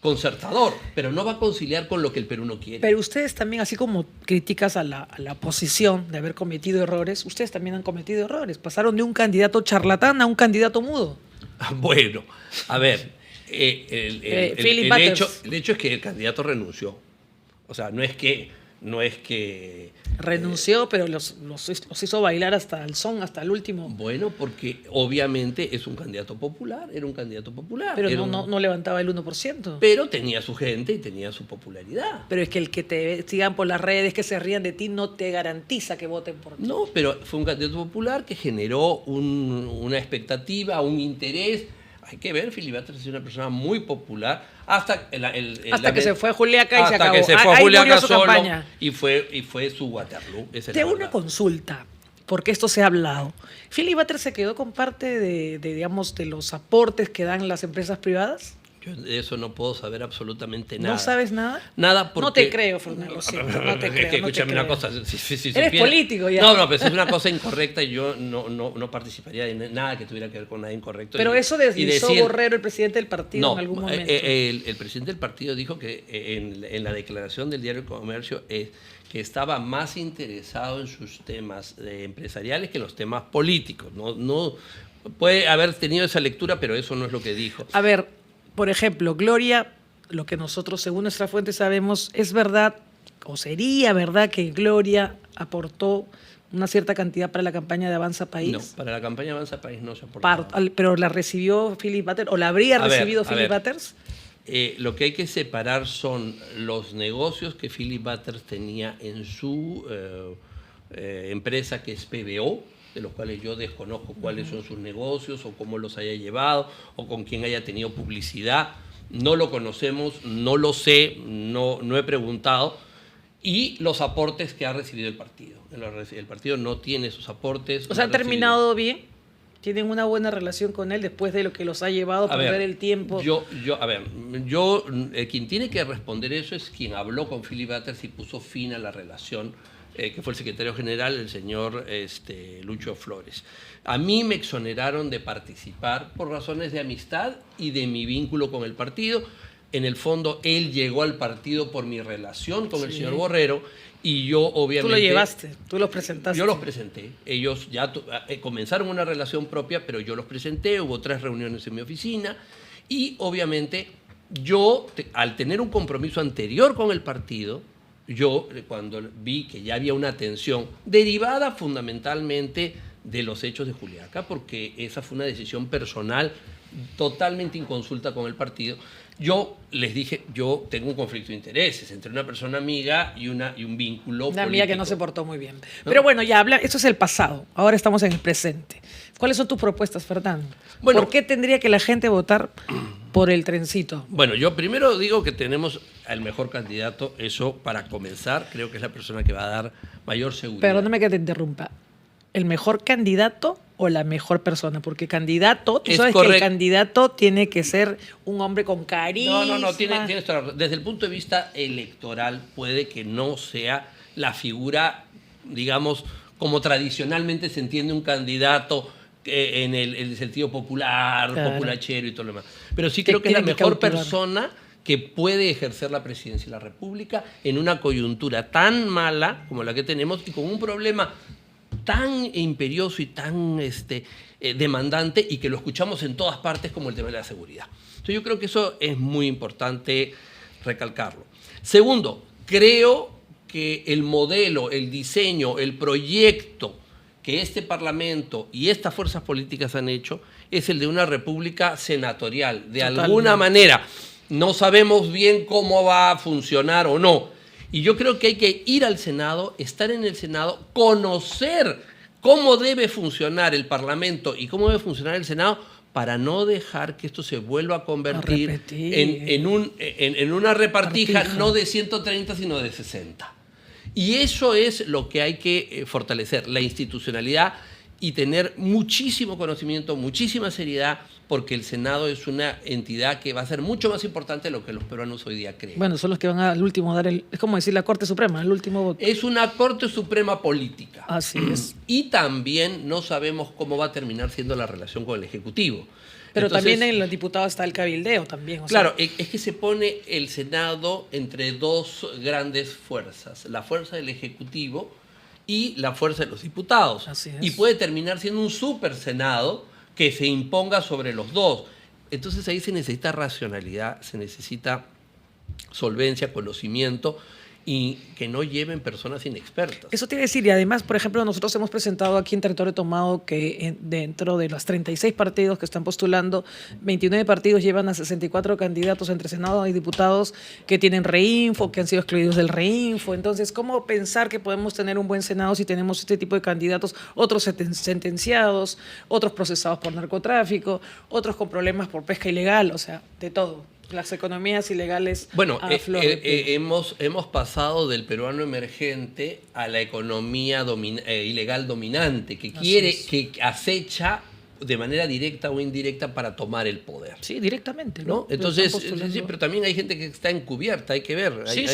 concertador, pero no va a conciliar con lo que el Perú no quiere. Pero ustedes también, así como críticas a la oposición de haber cometido errores, ustedes también han cometido errores. Pasaron de un candidato charlatán a un candidato mudo. Bueno, a ver, el Philip Butters. hecho es que el candidato renunció. O sea, no es que Renunció, pero los hizo bailar hasta el son, hasta el último. Bueno, porque obviamente es un candidato popular, era un candidato popular. Pero era no levantaba el 1%. Pero tenía su gente y tenía su popularidad. Pero es que el que te sigan por las redes, que se rían de ti, no te garantiza que voten por ti. No, pero fue un candidato popular que generó una expectativa, un interés. Hay que ver, Philip Butters es una persona muy popular hasta que se fue a Juliaca y se acabó. Hasta que se fue a Ahí Juliaca murió su solo campaña. y fue su Waterloo. Esa es Te la hago una verdad. consulta, porque esto se ha hablado. Philip Butters se quedó con parte digamos, de los aportes que dan las empresas privadas. Yo de eso no puedo saber absolutamente nada. ¿No sabes nada? Nada porque... No te creo, Fernando, lo siento, no te creo. Es que no te escúchame una creo. cosa. Si Eres supiera- político ya. No, pero si es una cosa incorrecta y yo no participaría en nada que tuviera que ver con nada incorrecto. Pero Y- eso y deslizó decir- Borrero, el presidente del partido, en algún momento. el presidente del partido dijo que en la declaración del Diario del Comercio que estaba más interesado en sus temas empresariales que en los temas políticos. No puede haber tenido esa lectura, pero eso no es lo que dijo. A ver, por ejemplo, Gloria, lo que nosotros, según nuestra fuente, sabemos, ¿es verdad o sería verdad que Gloria aportó una cierta cantidad para la campaña de Avanza País? No, para la campaña Avanza País no se aportó. ¿Pero la recibió Philip Butters o la habría recibido Philip Butters? Lo que hay que separar son los negocios que Philip Butters tenía en su empresa, que es PBO, de los cuales yo desconozco cuáles son sus negocios o cómo los haya llevado o con quién haya tenido publicidad. No lo conocemos, no lo sé, no he preguntado. Y los aportes que ha recibido el partido. El partido no tiene sus aportes. O sea, no ¿han ha terminado bien? ¿Tienen una buena relación con él después de lo que los ha llevado a perder el tiempo? Quien tiene que responder eso es quien habló con Philip Butters y puso fin a la relación, que fue el secretario general, el señor Lucho Flores. A mí me exoneraron de participar por razones de amistad y de mi vínculo con el partido. En el fondo, él llegó al partido por mi relación con el señor Borrero y yo obviamente... Tú lo llevaste, tú los presentaste. Yo los presenté. Ellos ya comenzaron una relación propia, pero yo los presenté, hubo 3 reuniones en mi oficina y obviamente yo, al tener un compromiso anterior con el partido, yo cuando vi que ya había una tensión derivada fundamentalmente de los hechos de Juliaca, porque esa fue una decisión personal totalmente inconsulta con el partido, yo les dije, yo tengo un conflicto de intereses entre una persona amiga y un vínculo Una político. amiga que no se portó muy bien. Pero bueno, ya esto es el pasado, ahora estamos en el presente. ¿Cuáles son tus propuestas, Fernando? Bueno, ¿por qué tendría que la gente votar por el trencito? Bueno, yo primero digo que tenemos al mejor candidato, eso para comenzar, creo que es la persona que va a dar mayor seguridad. Perdóname que te interrumpa. ¿El mejor candidato o la mejor persona? Porque candidato, tú Es sabes que correcto. el candidato tiene que ser un hombre con carisma. No, tienes toda la razón. Desde el punto de vista electoral puede que no sea la figura, digamos, como tradicionalmente se entiende un candidato en el sentido popular, Claro. populachero y todo lo demás. Pero sí Que creo que es la tiene que mejor cautivar. persona que puede ejercer la presidencia de la República en una coyuntura tan mala como la que tenemos y con un problema tan imperioso y tan demandante y que lo escuchamos en todas partes como el tema de la seguridad. Entonces yo creo que eso es muy importante recalcarlo. Segundo, creo que el modelo, el diseño, el proyecto que este Parlamento y estas fuerzas políticas han hecho es el de una república senatorial. De Totalmente. alguna manera, no sabemos bien cómo va a funcionar o no. Y yo creo que hay que ir al Senado, estar en el Senado, conocer cómo debe funcionar el Parlamento y cómo debe funcionar el Senado para no dejar que esto se vuelva a convertir en una repartija no de 130 sino de 60. Y eso es lo que hay que fortalecer, la institucionalidad y tener muchísimo conocimiento, muchísima seriedad, porque el Senado es una entidad que va a ser mucho más importante de lo que los peruanos hoy día creen. Bueno, son los que van al último dar es como decir la Corte Suprema, el último voto. Es una Corte Suprema política. Así es. Y también no sabemos cómo va a terminar siendo la relación con el Ejecutivo. Pero Entonces, también en los diputados está el cabildeo también. o claro, sea, es que se pone el Senado entre dos grandes fuerzas, la fuerza del Ejecutivo y la fuerza de los diputados. Así es. Y puede terminar siendo un super Senado que se imponga sobre los dos. Entonces ahí se necesita racionalidad, se necesita solvencia, conocimiento y que no lleven personas inexpertas. Eso te iba a decir, y además, por ejemplo, nosotros hemos presentado aquí en Territorio Tomado que dentro de los 36 partidos que están postulando, 29 partidos llevan a 64 candidatos entre Senado y diputados que tienen reinfo, que han sido excluidos del reinfo. Entonces, ¿cómo pensar que podemos tener un buen Senado si tenemos este tipo de candidatos, otros sentenciados, otros procesados por narcotráfico, otros con problemas por pesca ilegal, o sea, de todo? Las economías ilegales. Bueno, a flor de piel. hemos pasado del peruano emergente a la economía ilegal dominante, que que acecha de manera directa o indirecta para tomar el poder. Sí, directamente, ¿no? Entonces, sí, pero también hay gente que está encubierta, hay que ver. Sí.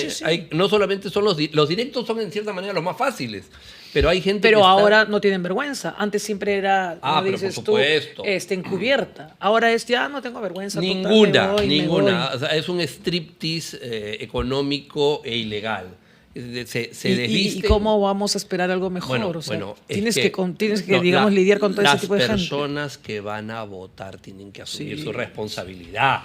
No solamente son los directos, son en cierta manera los más fáciles, pero hay gente Pero que ahora no tienen vergüenza. Antes siempre era, como pero dices por tú, supuesto. Encubierta. Ahora es ya no tengo vergüenza. Ninguna. Total, me voy. O sea, es un striptease económico e ilegal. Se desviste. ¿Y cómo vamos a esperar algo mejor? Tienes que digamos, lidiar con todo ese tipo de gente. Las personas que van a votar tienen que asumir su responsabilidad.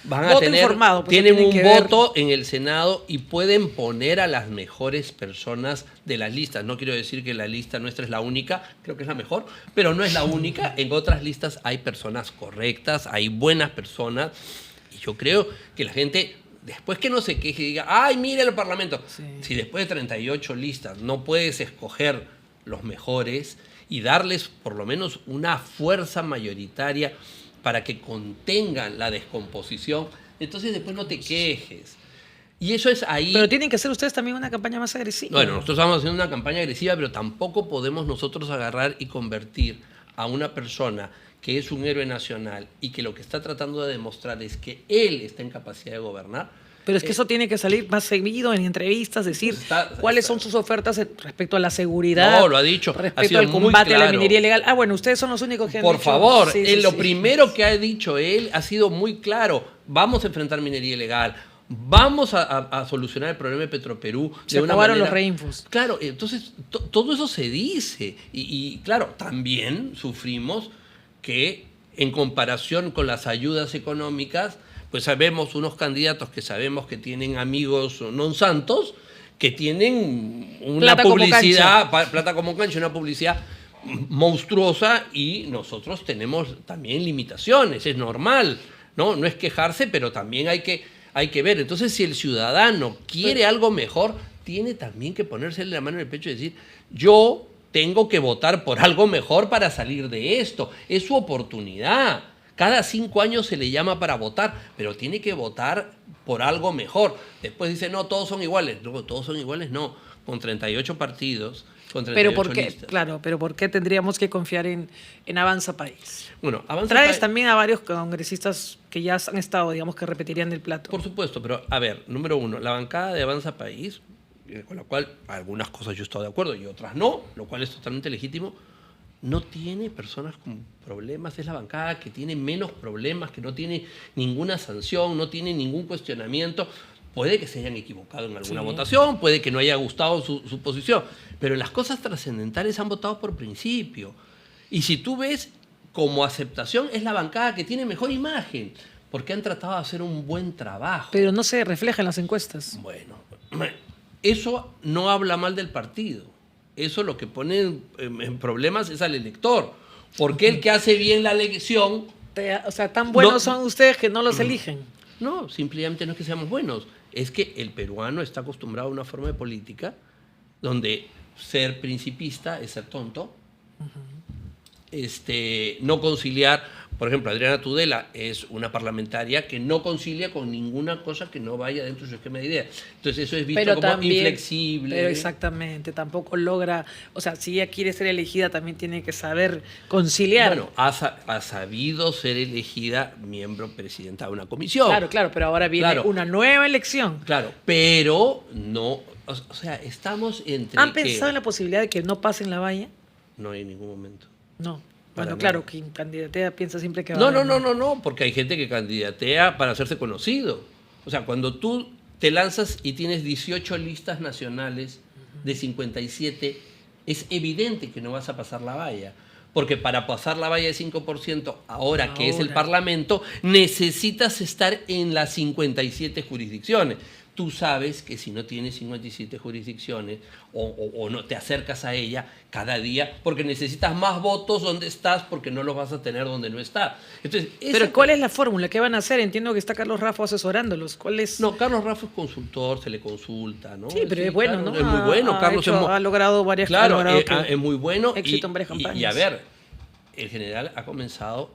Voto informado, pues, tienen un ver. voto en el Senado y pueden poner a las mejores personas de las listas. No quiero decir que la lista nuestra es la única, creo que es la mejor, pero no es la única. En otras listas hay personas correctas, hay buenas personas, y yo creo que la gente, después que no se queje y diga, ¡ay, mire el Parlamento! Sí. Si después de 38 listas no puedes escoger los mejores y darles por lo menos una fuerza mayoritaria para que contengan la descomposición, entonces después no te quejes. Y eso es ahí. Pero tienen que hacer ustedes también una campaña más agresiva. Bueno, nosotros estamos haciendo una campaña agresiva, pero tampoco podemos nosotros agarrar y convertir a una persona que es un héroe nacional y que lo que está tratando de demostrar es que él está en capacidad de gobernar. Pero es que eso tiene que salir más seguido en entrevistas, decir cuáles son sus ofertas respecto a la seguridad. No, lo ha dicho. Respecto al combate a la minería ilegal. Bueno, ustedes son los únicos que han Por dicho. favor, lo primero que ha dicho él ha sido muy claro. Vamos a enfrentar minería ilegal. Vamos a solucionar el problema de Petroperú de una manera. Los reinfos. Claro, entonces todo eso se dice. Y claro, también sufrimos que en comparación con las ayudas económicas, pues sabemos unos candidatos que sabemos que tienen amigos non santos, que tienen una plata como cancha, una publicidad monstruosa, y nosotros tenemos también limitaciones, es normal, ¿no? No es quejarse, pero también hay que ver. Entonces, si el ciudadano quiere algo mejor, tiene también que ponerse la mano en el pecho y decir, yo tengo que votar por algo mejor para salir de esto. Es su oportunidad. Cada 5 años se le llama para votar, pero tiene que votar por algo mejor. Después dice, no, todos son iguales. No, todos son iguales, no. Con 38 partidos, con 38 pero ¿por qué? listas. Claro, pero ¿por qué tendríamos que confiar en Avanza País? Bueno, Traes también a varios congresistas que ya han estado, digamos, que repetirían el plato. Por supuesto, pero a ver, número uno, la bancada de Avanza País, con la cual algunas cosas yo he estado de acuerdo y otras no, lo cual es totalmente legítimo, no tiene personas con problemas. Es la bancada que tiene menos problemas, que no tiene ninguna sanción, no tiene ningún cuestionamiento. Puede que se hayan equivocado en alguna votación, puede que no haya gustado su posición, pero en las cosas trascendentales han votado por principio. Y si tú ves como aceptación, es la bancada que tiene mejor imagen, porque han tratado de hacer un buen trabajo. Pero no se refleja en las encuestas. Bueno, eso no habla mal del partido. Eso lo que pone en problemas es al elector. Porque el que hace bien la elección... O sea, tan buenos son ustedes que no los eligen. No, simplemente no es que seamos buenos. Es que el peruano está acostumbrado a una forma de política donde ser principista es ser tonto. No conciliar. Por ejemplo, Adriana Tudela es una parlamentaria que no concilia con ninguna cosa que no vaya dentro de su esquema de ideas. Entonces eso es visto como también, inflexible. Pero exactamente, tampoco logra, o sea, si ella quiere ser elegida también tiene que saber conciliar. Bueno, ha sabido ser elegida miembro presidenta de una comisión. Claro, pero ahora viene una nueva elección. Claro, pero no, o sea, estamos entre... ¿Han pensado en la posibilidad de que no pasen la valla? No hay en ningún momento. No. Bueno, claro, quien candidatea piensa siempre que va a ganar. No, porque hay gente que candidatea para hacerse conocido. O sea, cuando tú te lanzas y tienes 18 listas nacionales de 57, es evidente que no vas a pasar la valla. Porque para pasar la valla de 5%, ahora que es el Parlamento, necesitas estar en las 57 jurisdicciones. tú sabes que si no tienes 57 jurisdicciones o no te acercas a ella cada día, porque necesitas más votos donde estás, porque no los vas a tener donde no estás. Entonces, Pero ¿cuál es la fórmula? ¿Qué van a hacer? Entiendo que está Carlos Raffo asesorándolos. ¿Cuál es? No, Carlos Raffo es consultor, se le consulta, ¿no? Sí, pero es bueno, claro, ¿no? Es muy bueno. Carlos ha logrado varias Claro, ha logrado es muy bueno. éxito en varias campañas. Y a ver, el general ha comenzado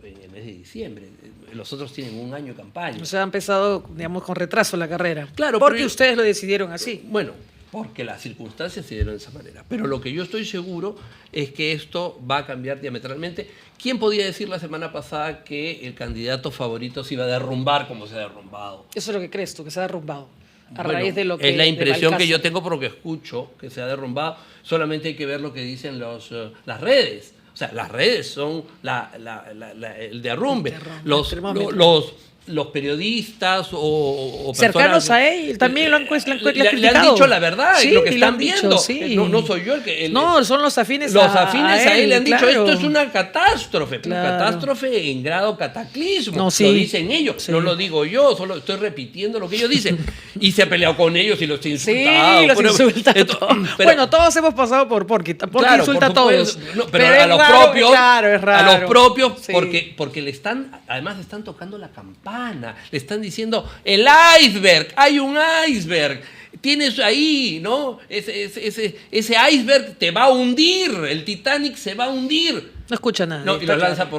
en el mes de diciembre. Los otros tienen un año de campaña. O sea, ha empezado, digamos, con retraso la carrera. Claro, porque pero- ustedes lo decidieron así. Bueno, porque las circunstancias se dieron de esa manera. Pero lo que yo estoy seguro es que esto va a cambiar diametralmente. ¿Quién podía decir la semana pasada que el candidato favorito se iba a derrumbar como se ha derrumbado? Eso es lo que crees tú, que se ha derrumbado. A Bueno, raíz de lo que... es la de impresión que Balcázar. yo tengo por lo que escucho, que se ha derrumbado. Solamente hay que ver lo que dicen las redes. O sea, las redes son el derrumbe. El termómetro. Los periodistas o cercanos personas, a él también lo han le han criticado. dicho la verdad, Sí, lo que lo están han dicho, viendo. sí. No soy yo el que... No, son los afines Los afines a él le han dicho, claro. esto es una catástrofe, una Claro. catástrofe en grado cataclismo. No, sí. Lo dicen ellos, Sí. no lo digo yo, solo estoy repitiendo lo que ellos dicen. Y se ha peleado con ellos y los ha Sí, insultado. los Pero- insulta a esto- todos. pero- Bueno, todos hemos pasado por Porky. Porky Claro, insulta a por todos. supuesto. No, pero es a los raro, propios, claro, es raro. a los propios, Sí. porque le están, además le están tocando la campana, le están diciendo, el iceberg, hay un iceberg, tienes ahí, ¿no? Ese iceberg te va a hundir, el Titanic se va a hundir. No escucha nada. No, y los lanza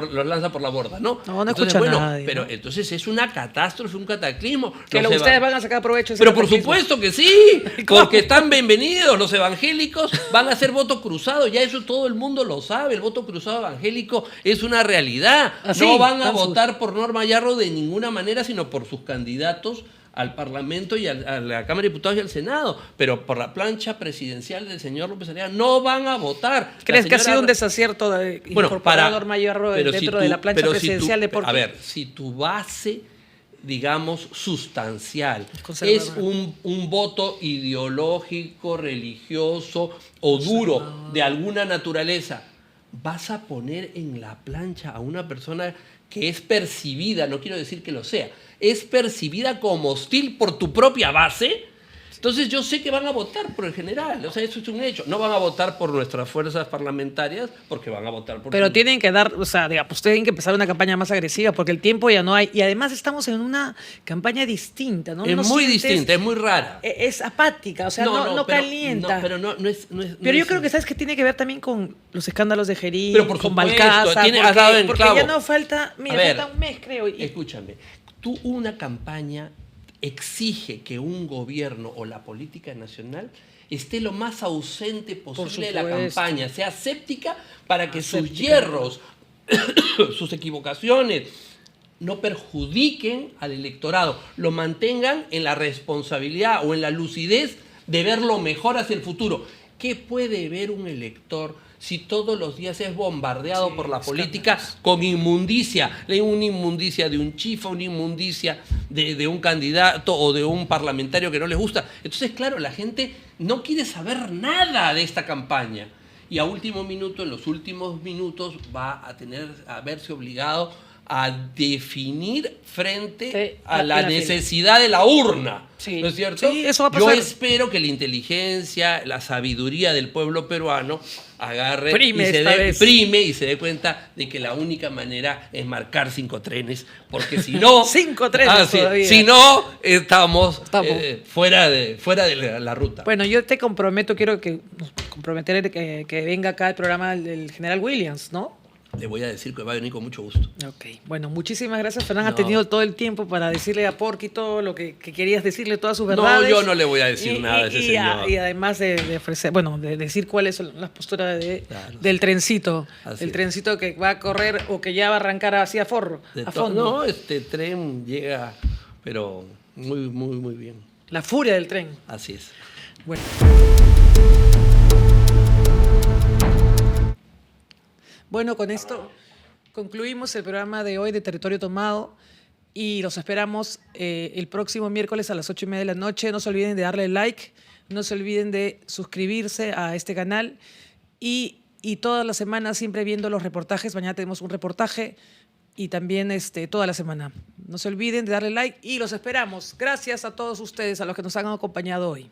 por la borda, ¿no? No Entonces, escucha bueno, nadie, pero ¿no? entonces es una catástrofe, un cataclismo. Que Los ustedes eva- van a sacar provecho de ese Pero por cataclismo. supuesto que sí, porque están bienvenidos. Los evangélicos van a hacer voto cruzado, ya eso todo el mundo lo sabe. El voto cruzado evangélico es una realidad. ¿Ah, sí? No van a Vamos. votar por Norma Yarro de ninguna manera, sino por sus candidatos al Parlamento y a la Cámara de Diputados y al Senado, pero por la plancha presidencial del señor López Aliaga no van a votar. La ¿Crees que ha señora- sido un desacierto de incorporar a Norma Yarro pero dentro si de tú- la plancha pero si presidencial tú- de Porky? A ver, si tu base, digamos, sustancial Conservadora. es un voto ideológico, religioso o duro de alguna naturaleza, vas a poner en la plancha a una persona que es percibida, no quiero decir que lo sea, es percibida como hostil por tu propia base. Entonces yo sé que van a votar por el general, o sea, eso es un hecho. No van a votar por nuestras fuerzas parlamentarias porque van a votar por... Pero tienen que dar, o sea, digamos, tienen que empezar una campaña más agresiva porque el tiempo ya no hay. Y además estamos en una campaña distinta, ¿no? Es ¿No muy sientes? distinta, es muy rara. Es apática, o sea, no pero- calienta. no, pero no es... Pero yo creo que sabes que tiene que ver también con los escándalos de Gerín, Pero por con supuesto, Balcázar, has dado en porque clavo. ya no falta, mira, A ver, falta un mes, creo. Y Escúchame, tú una campaña exige que un gobierno o la política nacional esté lo más ausente posible de la supuesto. campaña, sea séptica para que sus Aséptica. hierros, sus equivocaciones, no perjudiquen al electorado, lo mantengan en la responsabilidad o en la lucidez de ver lo mejor hacia el futuro. ¿Qué puede ver un elector si todos los días es bombardeado por la política con inmundicia? Una inmundicia de un chifa, una inmundicia de un candidato o de un parlamentario que no les gusta. Entonces, claro, la gente no quiere saber nada de esta campaña. Y a último minuto, en los últimos minutos, va a verse obligado a definir frente Sí, a la en la fila. necesidad de la urna. Sí. ¿No es cierto? Sí, eso va a Yo pasar. espero que la inteligencia, la sabiduría del pueblo peruano agarre Prime y esta vez. prime y se dé cuenta de que la única manera es marcar 5 trenes, porque si no... 5 trenes todavía. Si no, estamos Estamos. fuera de la ruta. bueno, yo te comprometo, quiero que comprometer que venga acá el programa del general Williams, ¿no? Le voy a decir que va a venir con mucho gusto. Ok, bueno, muchísimas gracias. Fernán ha No. tenido todo el tiempo para decirle a Porky todo lo que querías decirle, todas sus No, verdades. yo no le voy a decir nada a ese señor. Y además de ofrecer, bueno, de decir cuáles son las posturas Claro. del trencito. Así El es. trencito que va a correr o que ya va a arrancar así a fondo. No, este tren llega, pero muy, muy, muy bien. La furia del tren. Así es. Bueno. Bueno, con esto concluimos el programa de hoy de Territorio Tomado y los esperamos el próximo miércoles a las 8:30 de la noche. No se olviden de darle like, no se olviden de suscribirse a este canal y todas las semanas siempre viendo los reportajes. Mañana tenemos un reportaje y también toda la semana. No se olviden de darle like y los esperamos. Gracias a todos ustedes, a los que nos han acompañado hoy.